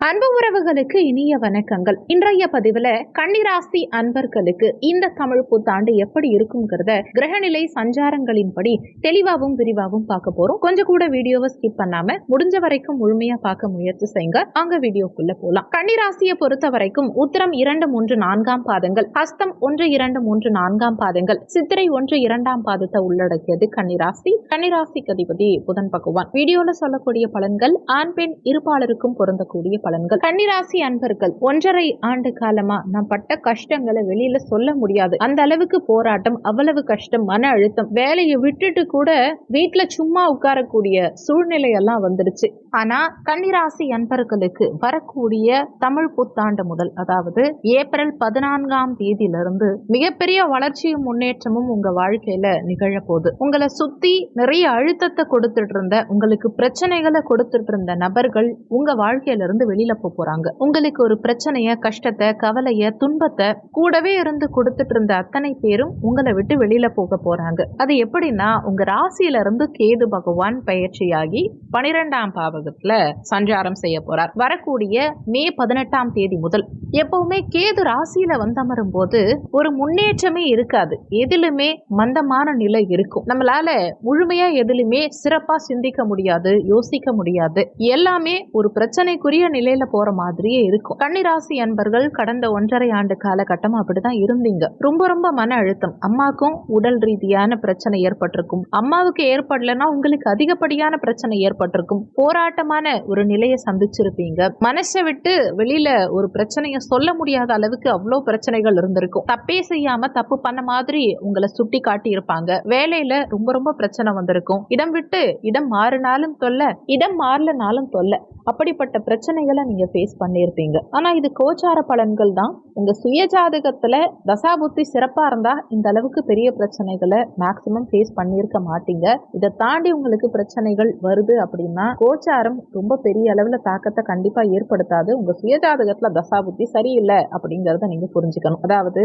அன்பு உறவுகளுக்கு இனிய வணக்கங்கள். இன்றைய பதிவுல கன்னிராசி அன்பர்களுக்கு இந்த தமிழ் புத்தாண்டு எப்படி இருக்குங்கிறத கிரகநிலை சஞ்சாரங்களின்படி தெளிவாகவும் விரிவாகவும் பார்க்க போறோம். கொஞ்சம் கூட வீடியோவை ஸ்கிப் பண்ணாம முடிஞ்ச வரைக்கும் முழுமையா பார்க்க முயற்சி செய்யுங்க. அங்க வீடியோக்குள்ள போலாம். கன்னிராசியை பொறுத்த வரைக்கும் உத்திரம் 2, 3, 4 பாதங்கள், ஹஸ்தம் 1, 2, 3, 4 பாதங்கள், சித்திரை 1, 2 பாதத்தை உள்ளடக்கியது கன்னிராசி. கன்னிராசிக்கு அதிபதி புதன் பகவான். வீடியோல சொல்லக்கூடிய பலன்கள் ஆண் பெண் இருபாலருக்கும் பொருந்தக்கூடிய பலன்கள். கன்னிராசி அன்பர்கள் 1.5 ஆண்டு காலமா நான் பட்ட கஷ்டங்களை வெளியில சொல்ல முடியாது, அந்த அளவுக்கு போராட்டம், அவ்வளவு கஷ்டம், மன அழுத்தம், வேலையை விட்டுட்டு கூட வீட்டுல சும்மா உட்காரக்கூடிய சூழ்நிலை எல்லாம் வந்துடுச்சு. ஆனா கன்னிராசி அன்பர்களுக்கு வரக்கூடிய தமிழ் புத்தாண்டு முதல், அதாவது ஏப்ரல் 14ஆம் தேதியிலிருந்து மிகப்பெரிய வளர்ச்சியும் முன்னேற்றமும் உங்க வாழ்க்கையில நிகழ போகுது. உங்களை சுத்தி நிறைய அழுத்தத்தை கொடுத்துட்டு இருந்த, உங்களுக்கு பிரச்சனைகளை கொடுத்துட்டு இருந்த நபர்கள் உங்க வாழ்க்கையில இருந்து வெளியில போறாங்க. உங்களுக்கு ஒரு பிரச்சனைய, கஷ்டத்தை, கவலைய, துன்பத்தை கூடவே இருந்து கொடுத்துட்டு இருந்த அத்தனை பேரும் உங்களை விட்டு வெளியில போக போறாங்க. அது எப்படின்னா, உங்க ராசியில இருந்து கேது பகவான் பயிற்சியாகி 12ஆம் பாவகத்துல சஞ்சாரம் செய்ய போறார். வரக்கூடிய மே 18ஆம் தேதி முதல். எப்பவுமே கேது ராசியில வந்தமரும் போது ஒரு முன்னேற்றமே இருக்காது, எதிலுமே மந்தமான நிலை இருக்கும். நம்மளால முழுமையா எதிலுமே சிறப்பா சிந்திக்க முடியாது, யோசிக்க முடியாது. எல்லாமே ஒரு பிரச்சனைக்குரிய நிலையில போற மாதிரியே இருக்கும். கன்னிராசி அன்பர்கள் கடந்த 1.5 ஆண்டு காலகட்டம் அப்படிதான் இருந்தீங்க. ரொம்ப மன அழுத்தம், அம்மாக்கும் உடல் ரீதியான பிரச்சனை ஏற்பட்டிருக்கும், அம்மாவுக்கு ஏற்படலன்னா உங்களுக்கு அதிகப்படியான பிரச்சனை ஏற்பட்டிருக்கும், போராட்டமான ஒரு நிலையை சந்திச்சிருப்பீங்க. மனசை விட்டு வெளியில ஒரு பிரச்சனையை சொல்ல முடியாத அளவுக்கு அவ்வளவு பிரச்சனைகள் இருந்திருக்கும். தப்பே செய்யாம தப்பு பண்ண மாதிரி உங்களை சுட்டி காட்டி இருப்பாங்க. வேலையில ரொம்ப பிரச்சனை வந்திருக்கும். இடம் விட்டு இடம் மாறினாலும் தொல்லை, இடம் மாறலனாலும் தொல்லை. அப்படிப்பட்ட பிரச்சனைகளை நீங்க ஃபேஸ் பண்ணியிருப்பீங்க. ஆனா இது கோச்சார பலன்கள் தான். உங்க சுய ஜாதகத்துல தசாபுத்தி சிறப்பா இருந்தா இந்த அளவுக்கு பெரிய பிரச்சனைகளை மேக்சிமம் ஃபேஸ் பண்ணியிருக்க மாட்டீங்க. இதை தாண்டி உங்களுக்கு பிரச்சனைகள் வருது அப்படின்னா கோச்சாரம் ரொம்ப பெரிய அளவுல தாக்கத்தை கண்டிப்பா ஏற்படுத்தாது. உங்க சுய ஜாதகத்துல தசாபுத்தி சரியில்லை அப்படிங்கறத நீங்க புரிஞ்சுக்கணும். அதாவது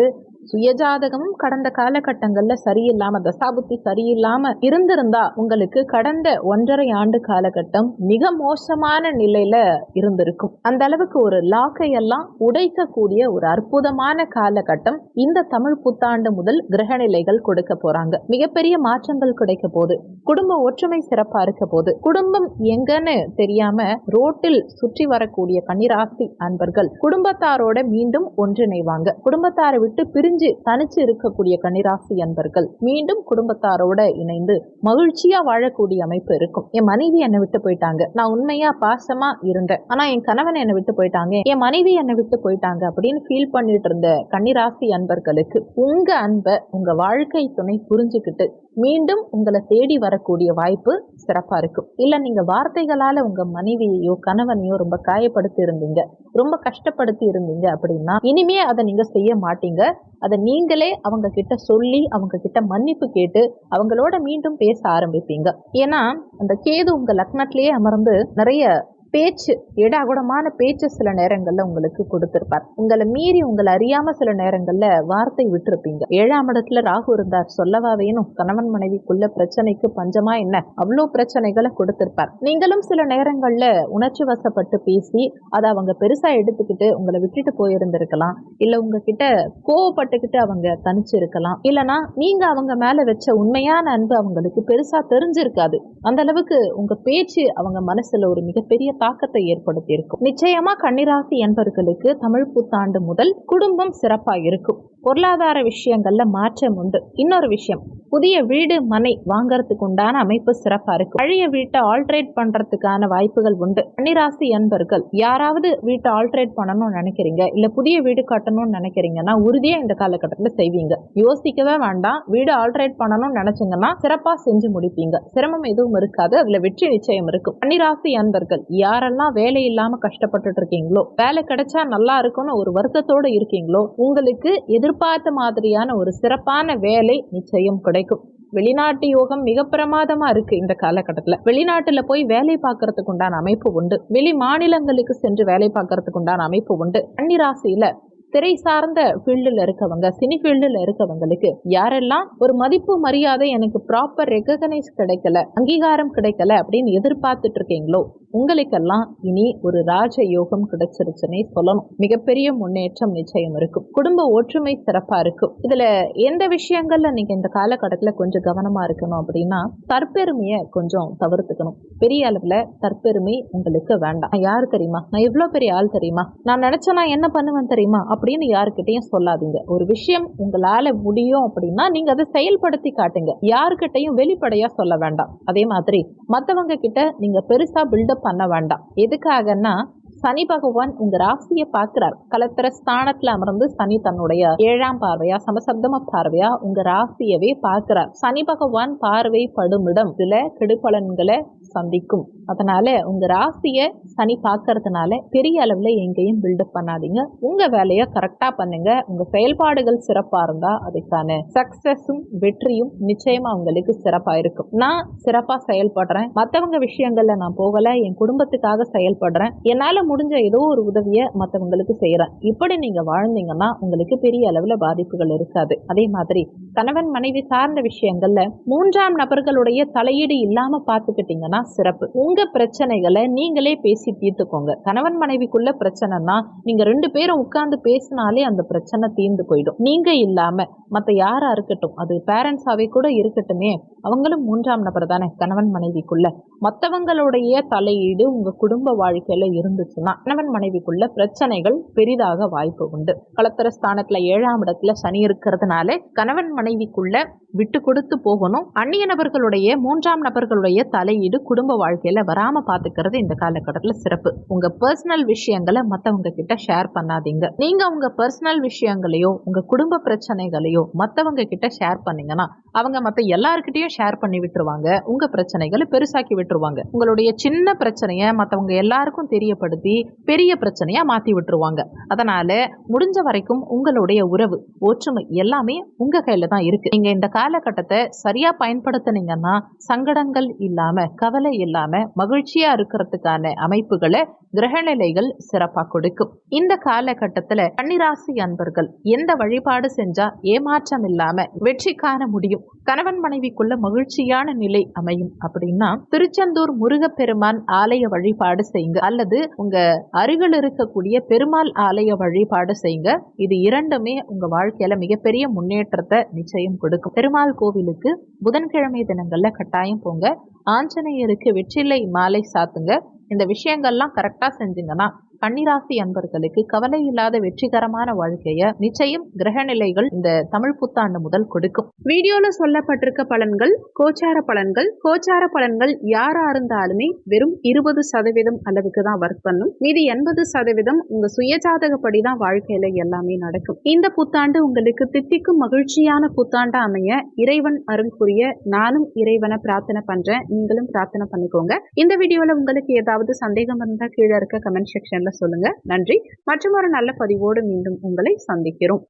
சுயஜாதகமும் கடந்த காலகட்டங்கள்ல சரியில்லாம, தசாபுத்தி சரியில்லாம இருந்திருந்தா உங்களுக்கு கடந்த 1.5 ஆண்டு காலகட்டம் மிக மோசமான நிலையில இருந்திருக்கும். அந்த அளவுக்கு ஒரு லாக்கை எல்லாம் உடைக்கக்கூடிய ஒரு அற்புதமான காலகட்டம் இந்த தமிழ் புத்தாண்டு முதல் கிரகநிலைகள் கொடுக்க போறாங்க. மிகப்பெரிய மாற்றங்கள் கிடைக்க போது, குடும்ப ஒற்றுமை சிறப்பா இருக்க போது, குடும்பம் எங்கன்னு தெரியாம ரோட்டில் சுற்றி வரக்கூடிய கன்னிராசி அன்பர்கள் குடும்பத்தாரோட மீண்டும் ஒன்றிணைவாங்க. குடும்பத்தாரை விட்டு பிரிஞ்சு தனிச்சு இருக்கக்கூடிய கன்னிராசி அன்பர்கள் மீண்டும் குடும்பத்தாரோட இணைந்து மகிழ்ச்சியா வாழக்கூடிய அமைப்பு இருக்கும். என் மனைவி என்னை விட்டு போயிட்டாங்க, நான் உண்மையா பாசமா இருந்தேன், ஆனா என் கணவன் என்னை விட்டு போயிட்டாங்க, என் மனைவி என்னை விட்டு போயிட்டாங்க அப்படின்னு ஃபீல் பண்ணிட்டு இருந்த கன்னிராசி அன்பர்களுக்கு உங்க அன்பை உங்க வாழ்க்கை துணை புரிஞ்சுக்கிட்டு மீண்டும் உங்களை தேடி வரக்கூடிய வாய்ப்பு சிறப்பா இருக்கும். இல்ல நீங்க வார்த்தைகளால உங்க மனைவியையோ கணவனையோ ரொம்ப காயப்படுத்தி இருந்தீங்க, ரொம்ப கஷ்டப்படுத்தி இருந்தீங்க அப்படின்னா இனிமே அதை நீங்க செய்ய மாட்டீங்க. அதை நீங்களே அவங்க கிட்ட சொல்லி, அவங்க கிட்ட மன்னிப்பு கேட்டு அவங்களோட மீண்டும் பேச ஆரம்பிப்பீங்க. ஏன்னா அந்த கேது உங்க லக்னத்திலேயே அமர்ந்து நிறைய பேச்சு, ஏடாகுடமான பேச்சு சில நேரங்கள்ல உங்களுக்கு கொடுத்திருப்பார். உங்களை மீறி, உங்களை அறியாம சில நேரங்கள்ல வார்த்தை விட்டுருப்பீங்க. 7ஆம் இடத்துல ராகு இருந்தார், சொல்லவா வேணும்? கணவன் மனைவிக்குள்ள பிரச்சனைக்கு பஞ்சமா என்ன, அவ்வளோ பிரச்சனைகளை கொடுத்திருப்பார். நீங்களும் சில நேரங்கள்ல உணர்ச்சி வசப்பட்டு பேசி அதை அவங்க பெருசா எடுத்துக்கிட்டு உங்களை விட்டுட்டு போயிருந்திருக்கலாம். இல்ல உங்ககிட்ட கோவப்பட்டுக்கிட்டு அவங்க தனிச்சு இருக்கலாம். இல்லனா நீங்க அவங்க மேல வச்ச உண்மையான அன்பு அவங்களுக்கு பெருசா தெரிஞ்சிருக்காது. அந்த அளவுக்கு உங்க பேச்சு அவங்க மனசுல ஒரு மிகப்பெரிய தாக்கத்தை ஏற்படுத்தி இருக்கும். நிச்சயமா கன்னிராசி என்பவர்களுக்கு தமிழ் புத்தாண்டு முதல் குடும்பம் சிறப்பா இருக்கும். பொருளாதார விஷயங்கள்ல மாற்றம் உண்டு. இன்னொரு விஷயம், புதிய வீடு மனை வாங்கறதுக்கு உண்டான அமைப்பு சிறப்பா இருக்கும். பழைய வீட்டை ஆல்ட்ரேட் பண்றதுக்கான வாய்ப்புகள் உண்டு. கன்னிராசி அன்பர்கள் யாராவது வீட்டை ஆல்ட்ரேட் பண்ணணும்னு நினைக்கிறீங்க, இல்ல புதிய வீடு கட்டணும்னு நினைக்கிறீங்கன்னா உறுதியா இந்த காலகட்டத்தில் செய்வீங்க. யோசிக்கவே வேண்டாம். வீடு ஆல்ட்ரேட் பண்ணணும்னு நினைச்சீங்கன்னா சிறப்பா செஞ்சு முடிப்பீங்க. சிரமம் எதுவும் இருக்காது, அதுல வெற்றி நிச்சயம் இருக்கும். கன்னிராசி அன்பர்கள் யாரெல்லாம் வேலை இல்லாம கஷ்டப்பட்டுட்டு இருக்கீங்களோ, வேலை கிடைச்சா நல்லா இருக்கும்னு ஒரு வருத்தத்தோடு இருக்கீங்களோ, உங்களுக்கு எதிர்பார்த்த மாதிரியான ஒரு சிறப்பான வேலை நிச்சயம் கிடைக்கும். வெளிநாட்டு யோகம் மிக பிரமாதமா இருக்கு. இந்த காலகட்டத்துல வெளிநாட்டுல போய் வேலை பார்க்கறதுக்கு உண்டான அமைப்பு உண்டு. வெளி மாநிலங்களுக்கு சென்று வேலை பார்க்கறதுக்கு உண்டான அமைப்பு உண்டு. கன்னிராசியில திரை சார்ந்த ஃபீல்டில் இருக்கவங்க, சினி ஃபீல்டில் இருக்கவங்களுக்கு யாரெல்லாம் ஒரு மதிப்பு மரியாதை எனக்கு ப்ராப்பர் ரெகக்னைஸ் கிடைக்கல, அங்கீகாரம் கிடைக்கல அப்படின்னு எதிர்பார்த்துட்டு இருக்கீங்களோ, உங்களுக்கெல்லாம் இனி ஒரு ராஜ யோகம் கிடைச்சிருச்சுன்னே சொல்லணும். மிகப்பெரிய முன்னேற்றம் நிச்சயம் இருக்கும். குடும்ப ஒற்றுமை சிறப்பா இருக்கும். இதுல எந்த விஷயங்கள்ல நீங்க இந்த காலகட்டத்துல கொஞ்சம் கவனமா இருக்கணும் அப்படின்னா, தற்பெருமையை கொஞ்சம் தவிர்த்துக்கணும். பெரிய அளவுல தற்பெருமை உங்களுக்கு வேண்டாம். நான் யாரு தெரியுமா, நான் இவ்வளவு பெரிய ஆள் தெரியுமா, நான் நினைச்சா நான் என்ன பண்ணுவேன் தெரியுமா அப்படின்னு யாருக்கிட்டையும் சொல்லாதீங்க. ஒரு விஷயம் உங்களால முடியும் அப்படின்னா நீங்க அதை செயல்படுத்தி காட்டுங்க. யாருக்கிட்டையும் வெளிப்படையா சொல்ல வேண்டாம். அதே மாதிரி மத்தவங்க கிட்ட நீங்க பெருசா பில்டப் பண்ண வேண்டாம். எதுக்காகன்னா, சனி பகவான் உங்க ராசியை பார்க்கிறார். கலத்திர ஸ்தானத்துல அமர்ந்து சனி தன்னுடைய 7ஆம் பார்வையா, சமசப்தம பார்வையா உங்க ராசியவே பார்க்கிறார். சனி பகவான் பார்வை படுமிடம் சில கெடுபலன்களை சந்திக்கும். அதனால உங்க ராசிய சனி பார்க்கறதுனால பெரிய அளவுல எங்கேயும் பில்டப் பண்ணாதீங்க. உங்க வேலையை கரெக்டா பண்ணுங்க. உங்க செயல்பாடுகள் சிறப்பா இருந்தா அதுக்கான சக்சஸும் வெற்றியும் நிச்சயமா உங்களுக்கு சிறப்பா இருக்கும். நான் சிறப்பா செயல்படுறேன், மற்றவங்க விஷயங்கள்ல நான் போகல, என் குடும்பத்துக்காக செயல்படுறேன், என்னால முடிஞ்ச ஏதோ ஒரு உதவியை மற்றவங்களுக்கு செய்யறேன், இப்படி நீங்க வாழ்ந்தீங்கன்னா உங்களுக்கு பெரிய அளவுல பாதிப்புகள் இருக்காது. அதே மாதிரி கணவன் மனைவி சார்ந்த விஷயங்கள்ல 3ஆம் நபர்களுடைய தலையீடு இல்லாம பார்த்துக்கிட்டீங்கன்னா சிறப்பு. உங்க பிரச்சனைகளை நீங்களே பேசி தீர்த்துக்கோங்க. கணவன் மனைவிக்குள்ள பிரச்சனைனா நீங்க 2 பேரும் உட்கார்ந்து பேசினாலே அந்த பிரச்சனை தீர்ந்து போயிடும். நீங்க இல்லாம மத்த யாரா இருக்கட்டும், அது பேரண்ட்ஸாவே கூட இருக்கட்டுமே, அவங்களும் 3ஆம் நபர் தானே கணவன் மனைவிக்குள்ள. மற்றவங்களுடைய தலையீடு உங்க குடும்ப வாழ்க்கையில இருந்துச்சுன்னா கணவன் மனைவிக்குள்ள பிரச்சனைகள் பெரிதாக வாய்ப்பு உண்டு. களத்திர ஸ்தானத்துல 7ஆம் இடத்துல சனி இருக்கிறதுனால கணவன் மனைவிக்குள்ள விட்டு கொடுத்து போகணும். அந்நிய நபர்களுடைய 3ஆம் நபர்களுடைய தலையீடு குடும்ப வாழ்க்கையில வராம பாத்துக்கிறது இந்த காலகட்டத்துல சிறப்பு. உங்க பர்சனல் விஷயங்களை மத்தவங்க கிட்ட ஷேர் பண்ணாதீங்க. நீங்க உங்க பர்சனல் விஷயங்களையோ உங்க குடும்ப பிரச்சனைகளையோ மத்தவங்க கிட்ட ஷேர் பண்ணீங்கன்னா அவங்க மத்த எல்லார்கிட்டையும் ஷேர் பண்ணி விட்டுருவாங்க. உங்க பிரச்சனைகளை பெருசாக்கி விட்டுருவாங்க. உங்களுடைய சின்ன பிரச்சனைய மத்தவங்க எல்லாருக்கும் தெரியப்படுத்தி பெரிய பிரச்சனையா மாத்தி விட்டுருவாங்க. அதனால முடிஞ்ச வரைக்கும் உங்களுடைய உறவு ஒற்றுமை எல்லாமே உங்க கையில தான் இருக்கு. நீங்க இந்த காலகட்டத்தை சரியா பயன்படுத்தினீங்கன்னா சங்கடங்கள் இல்லாம, கவலை இல்லாம மகிழ்ச்சியா இருக்கிறதுக்கான அமைப்புகளை கிரகநிலைகள் சிறப்பா கொடுக்கும். இந்த காலகட்டத்துல கன்னிராசி அன்பர்கள் எந்த வழிபாடு செஞ்சா ஏமாற்றம் இல்லாம வெற்றி காண முடியும், கணவன் மனைவிக்குள்ள மகிழ்ச்சியான நிலை அமையும் அப்படின்னா, திருச்செந்தூர் முருகப்பெருமான் ஆலய வழிபாடு செய்யுங்க, அல்லது உங்க அருகில் இருக்கக்கூடிய பெருமாள் ஆலய வழிபாடு செய்யுங்க. இது இரண்டுமே உங்க வாழ்க்கையில மிகப்பெரிய முன்னேற்றத்தை நிச்சயம் கொடுக்கும். பெருமாள் கோவிலுக்கு புதன்கிழமை தினங்கள்ல கட்டாயம் போங்க. ஆஞ்சநேயருக்கு வெற்றிலை மாலை சாத்துங்க. இந்த விஷயங்கள்லாம் கரெக்டா செஞ்சீங்கன்னா கன்னிராசி அன்பர்களுக்கு கவலை இல்லாத வெற்றிகரமான வாழ்க்கைய நிச்சயம் கிரகநிலைகள் இந்த தமிழ் புத்தாண்டு முதல் கொடுக்கும். வீடியோல சொல்லப்பட்டிருக்க பலன்கள் கோச்சார பலன்கள் யாரா இருந்தாலுமே வெறும் 20% அளவுக்கு தான் ஒர்க் பண்ணும். மீதி 80% உங்க சுயஜாதகப்படி தான் வாழ்க்கையில எல்லாமே நடக்கும். இந்த புத்தாண்டு உங்களுக்கு தித்திக்கும் மகிழ்ச்சியான புத்தாண்டா அமைய இறைவன் அருள் புரிய நானும் இறைவனை பிரார்த்தனை பண்றேன். நீங்களும் பிரார்த்தனை பண்ணிக்கோங்க. இந்த வீடியோல உங்களுக்கு ஏதாவது சந்தேகம் இருந்தா கீழே இருக்க கமெண்ட் செக்ஷன்ல சொல்லுங்க. நன்றி. மற்றும் ஒரு நல்ல பதிவோடு மீண்டும் உங்களை சந்திக்கிறோம்.